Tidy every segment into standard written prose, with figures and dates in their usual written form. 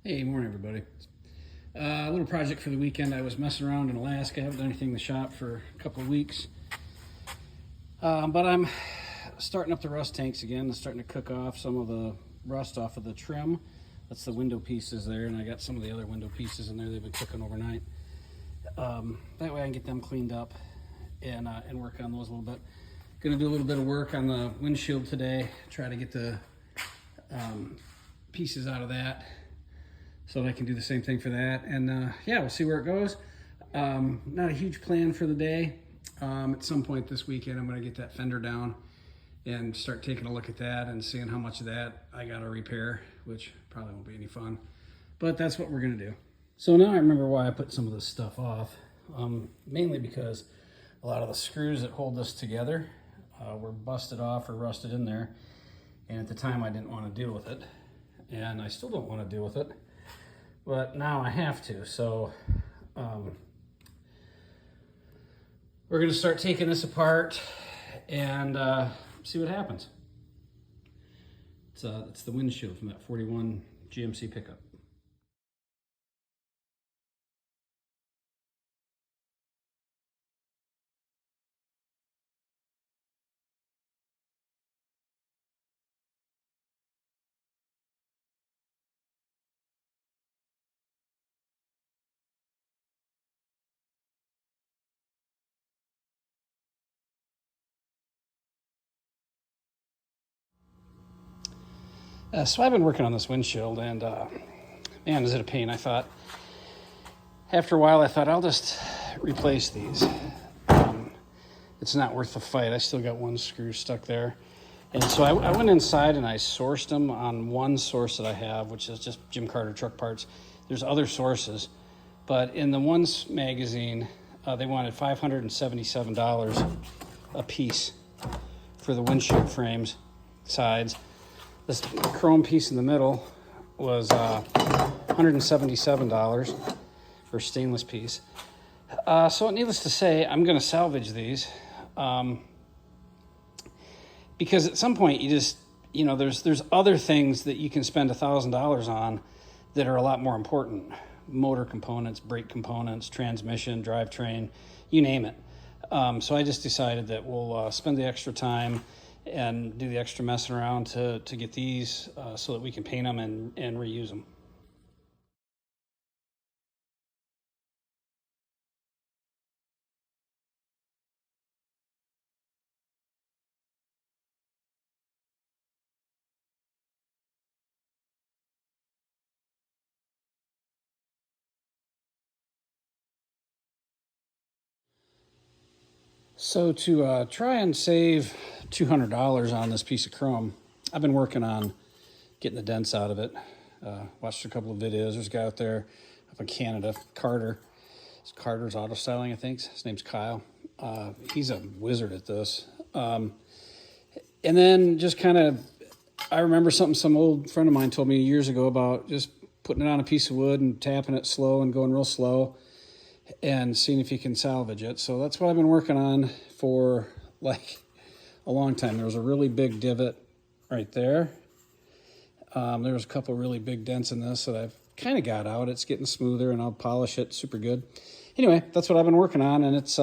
Hey, morning everybody. A little project for the weekend. I was messing around in Alaska. I haven't done anything in the shop for a couple of weeks. But I'm starting up the rust tanks again. I'm starting to cook off some of the rust off of the trim. That's the window pieces there, and I got some of the other window pieces in there. They've been cooking overnight. That way I can get them cleaned up and work on those a little bit. Gonna do a little bit of work on the windshield today. Try to get the pieces out of that, so I can do the same thing for that. And yeah, we'll see where it goes. Not a huge plan for the day. At some point this weekend, I'm gonna get that fender down and start taking a look at that and seeing how much of that I gotta repair, which probably won't be any fun, but that's what we're gonna do. So now I remember why I put some of this stuff off. Mainly because a lot of the screws that hold this together were busted off or rusted in there. And at the time I didn't want to deal with it. And I still don't want to deal with it. But now I have to. So we're going to start taking this apart and see what happens. It's the windshield from that 41 GMC pickup. So I've been working on this windshield, and man, is it a pain. After a while, I thought I'll just replace these. It's not worth the fight. I still got one screw stuck there. And so I went inside and I sourced them on one source that I have, which is just Jim Carter truck parts. There's other sources, but in the one's magazine, they wanted $577 a piece for the windshield frames, sides. This chrome piece in the middle was $177 for a stainless piece. So needless to say, I'm going to salvage these because at some point there's other things that you can spend $1,000 on that are a lot more important. Motor components, brake components, transmission, drivetrain, you name it. So I just decided that we'll spend the extra time and do the extra messing around to get these so that we can paint them and reuse them. So to try and save $200 on this piece of chrome, I've been working on getting the dents out of it. Watched a couple of videos. There's a guy out there up in Canada, Carter. It's Carter's Auto Styling, I think. His name's Kyle. He's a wizard at this. And then just kind of, I remember something some old friend of mine told me years ago about just putting it on a piece of wood and tapping it slow and going real slow and seeing if you can salvage it. So that's what I've been working on for like a long time. There was a really big divot right there. There was a couple really big dents in this that I've kind of got out. It's getting smoother and I'll polish it super good. Anyway, that's what I've been working on, and it's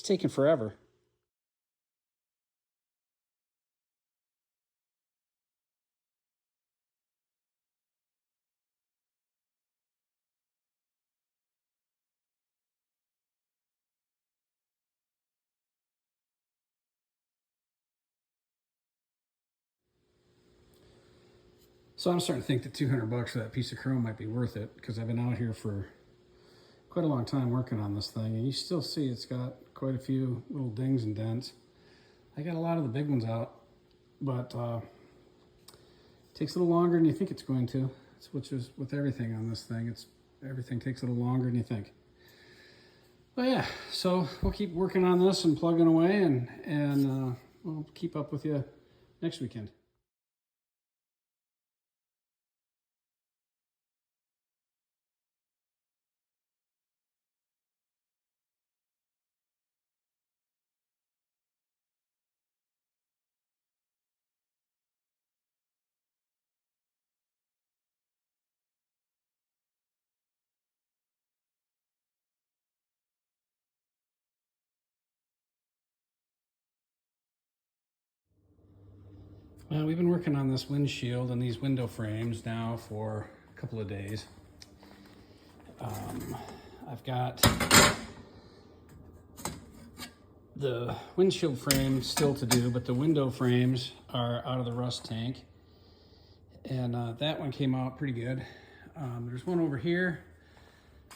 taking forever. So I'm starting to think that $200 for that piece of chrome might be worth it, because I've been out here for quite a long time working on this thing, and you still see it's got quite a few little dings and dents. I got a lot of the big ones out, but it takes a little longer than you think it's going to. Which is with everything on this thing. Everything takes a little longer than you think. But yeah, so we'll keep working on this and plugging away, and we'll keep up with you next weekend. Well, we've been working on this windshield and these window frames now for a couple of days. I've got the windshield frame still to do, but the window frames are out of the rust tank. And that one came out pretty good. There's one over here.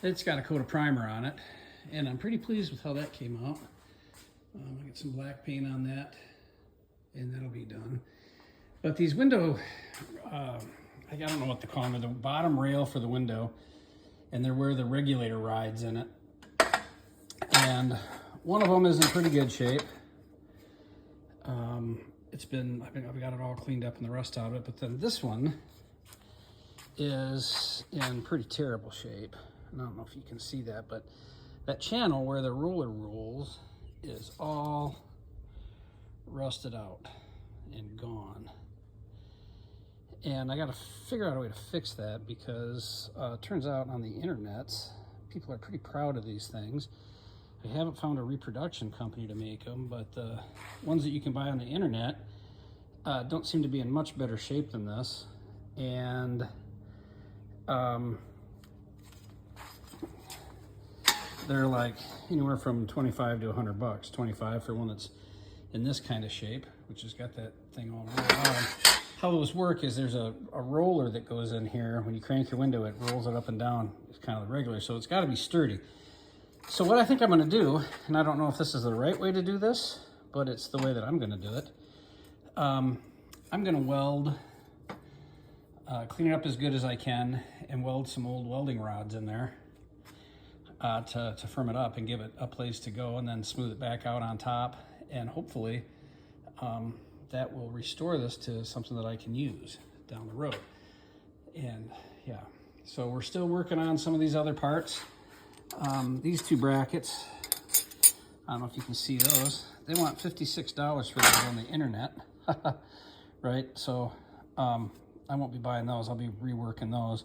It's got a coat of primer on it, and I'm pretty pleased with how that came out. I get some black paint on that, and that'll be done. But these window, I don't know what to call them, the bottom rail for the window, and they're where the regulator rides in it. And one of them is in pretty good shape. I've got it all cleaned up and the rust out of it, but then this one is in pretty terrible shape. I don't know if you can see that, but that channel where the roller rolls is all rusted out and gone. And I got to figure out a way to fix that, because it turns out on the internet, people are pretty proud of these things. I haven't found a reproduction company to make them, but the ones that you can buy on the internet don't seem to be in much better shape than this. And they're like anywhere from 25 to 100 bucks. 25 for one that's in this kind of shape, which has got that thing all rolled out. How those work is there's a roller that goes in here. When you crank your window, it rolls it up and down. It's kind of the regular, so it's got to be sturdy. So what I think I'm going to do, and I don't know if this is the right way to do this, but it's the way that I'm going to do it. I'm going to weld, clean it up as good as I can, and weld some old welding rods in there to firm it up and give it a place to go, and then smooth it back out on top. And hopefully that will restore this to something that I can use down the road. And yeah, so we're still working on some of these other parts. These two brackets, I don't know if you can see those. They want $56 for those on the internet, right? So I won't be buying those. I'll be reworking those.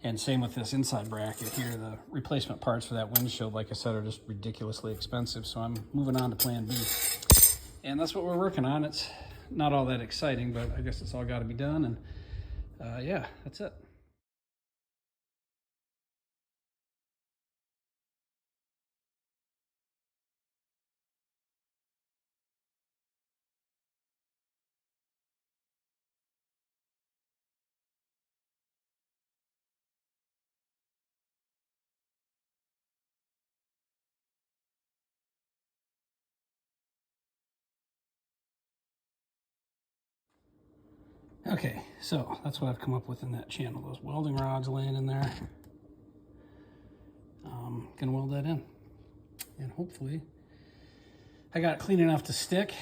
And same with this inside bracket here. The replacement parts for that windshield, like I said, are just ridiculously expensive. So I'm moving on to plan B. And that's what we're working on. It's not all that exciting, but I guess it's all got to be done. And yeah, that's it. Okay, so that's what I've come up with in that channel. Those welding rods laying in there. Gonna weld that in, and hopefully I got it clean enough to stick.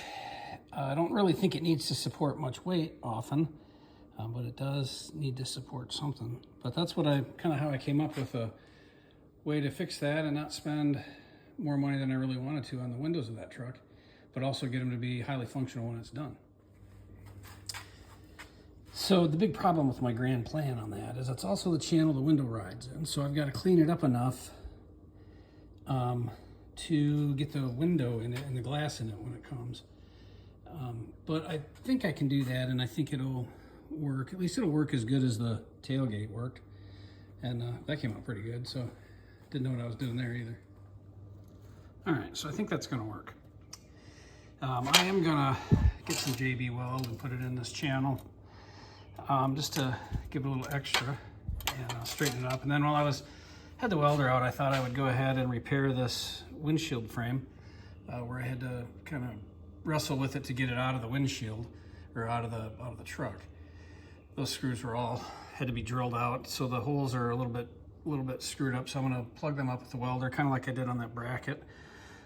I don't really think it needs to support much weight often, but it does need to support something. But that's what how I came up with a way to fix that and not spend more money than I really wanted to on the windows of that truck, but also get them to be highly functional when it's done. So the big problem with my grand plan on that is it's also the channel the window rides in. So I've got to clean it up enough to get the window in it and the glass in it when it comes. But I think I can do that, and I think it'll work. At least it'll work as good as the tailgate worked. And that came out pretty good, so didn't know what I was doing there either. All right, so I think that's gonna work. I am gonna get some JB weld and put it in this channel. Just to give it a little extra and straighten it up. And then while I had the welder out, I thought I would go ahead and repair this windshield frame where I had to kind of wrestle with it to get it out of the windshield, or out of the truck. Those screws had to be drilled out, so the holes are a little bit screwed up. So I'm going to plug them up with the welder, kind of like I did on that bracket,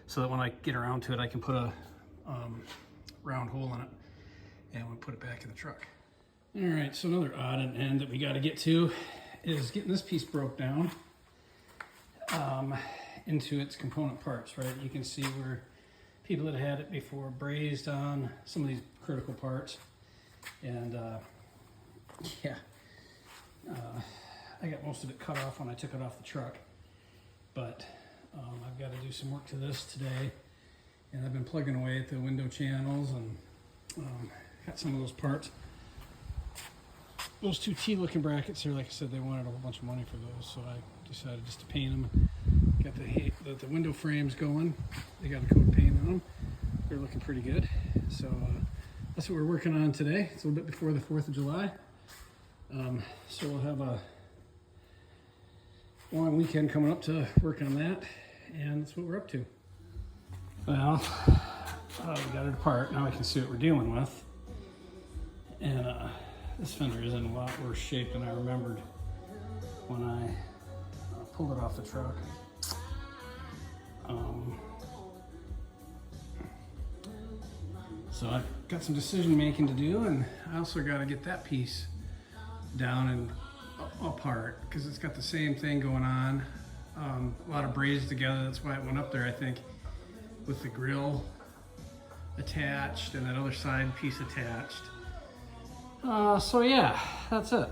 so that when I get around to it, I can put a round hole in it and we'll put it back in the truck. All right, so another odd end that we got to get to is getting this piece broke down into its component parts, right? You can see where people that had it before brazed on some of these critical parts. And yeah, I got most of it cut off when I took it off the truck. But I've got to do some work to this today. And I've been plugging away at the window channels and got some of those parts. Those two T-looking brackets here, like I said, they wanted a whole bunch of money for those, so I decided just to paint them. Got the window frames going. They got a coat of paint on them. They're looking pretty good. So that's what we're working on today. It's a little bit before the 4th of July. So we'll have a long weekend coming up to work on that, and that's what we're up to. Well, we got it apart. Now we can see what we're dealing with. And this fender is in a lot worse shape than I remembered when I pulled it off the truck. So I've got some decision making to do, and I also got to get that piece down and apart because it's got the same thing going on. A lot of braids together. That's why it went up there, I think, with the grill attached and that other side piece attached. So yeah, that's it.